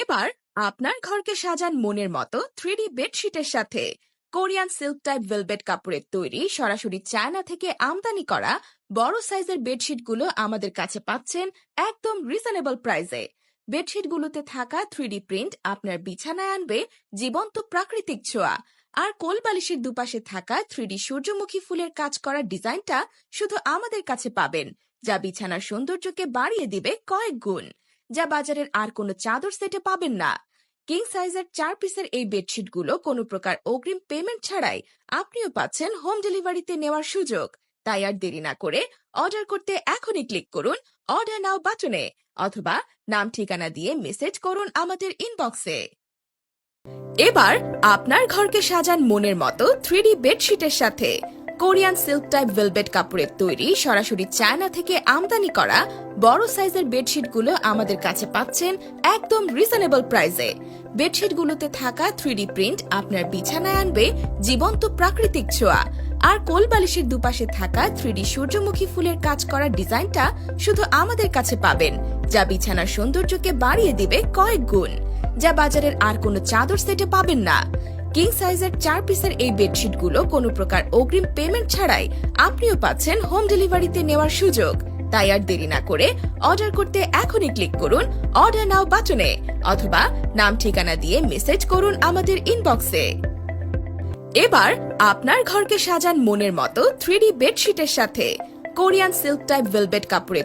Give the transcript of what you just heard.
এবার আপনার ঘরকে সাজান মনের মতো 3D বেডশিটের সাথে। কোরিয়ান সিল্ক টাইপ ভেলভেট কাপড়ের তৈরি সরাসরি চায়না থেকে আমদানি করা বড় সাইজের বেডশিটগুলো আমাদের কাছে পাচ্ছেন একদম রিজনেবল প্রাইসে। বেডশিটগুলোতে থাকা 3D প্রিন্ট আপনার বিছানায় আনবে জীবন্ত প্রাকৃতিক ছোঁয়া। আর কোল বালিশের দুপাশে থাকা 3D সূর্যমুখী ফুলের কাজ করা ডিজাইনটা শুধু আমাদের কাছে পাবেন, যা বিছানার সৌন্দর্যকে বাড়িয়ে দিবে কয়েক গুণ, যা বাজারের আর কোনো চাদর সেটে পাবেন না। কিং সাইজের 4 পিসের এই বেডশিটগুলো কোনো প্রকার অগ্রিম পেমেন্ট ছাড়াই আপনিও পাচ্ছেন হোম ডেলিভারিতে নেওয়ার সুযোগ। তাই আর দেরি না করে অর্ডার করতে এখনই ক্লিক করুন অর্ডার নাও বাটনে, অথবা নাম ঠিকানা দিয়ে মেসেজ করুন আমাদের ইনবক্সে। এবার আপনার ঘরকে সাজান মনের মতো 3D বেডশিটের সাথে। কোরিয়ান সিল্ক টাইপ ভেলভেট কাপড়ের তৈরি সরাসরি চায়না থেকে আমদানি করা বড় সাইজের বেডশিটগুলো আমাদের কাছে পাচ্ছেন একদম রিজনেবল প্রাইসে। বেডশিটগুলোতে থাকা 3D প্রিন্ট আপনার বিছানায় আনবে জীবন্ত প্রাকৃতিক ছোঁয়া। আর কোল বালিশের দুপাশে থাকা 3D সূর্যমুখী ফুলের কাজ করা ডিজাইনটা শুধু আমাদের কাছে পাবেন, যা বিছানার সৌন্দর্যকে বাড়িয়ে দিবে কয়েক গুণ, যা বাজারের আর কোনো চাদর সেটে পাবেন না। কিং সাইজের 4 পিসের এই বেডশিটগুলো কোনো প্রকার অগ্রিম পেমেন্ট ছাড়াই আপনিও পাচ্ছেন হোম ডেলিভারিতে নেওয়ার সুযোগ। তাই আর দেরি না করে অর্ডার করতে এখনই ক্লিক করুন অর্ডার নাও বাটনে, অথবা নাম ঠিকানা দিয়ে মেসেজ করুন আমাদের ইনবক্সে। এবার আপনার ঘরকে সাজান মনের মতো 3D বেডশিটের সাথে। কোরিয়ান সিল্ক টাইপ ভেলভেট কাপড়ের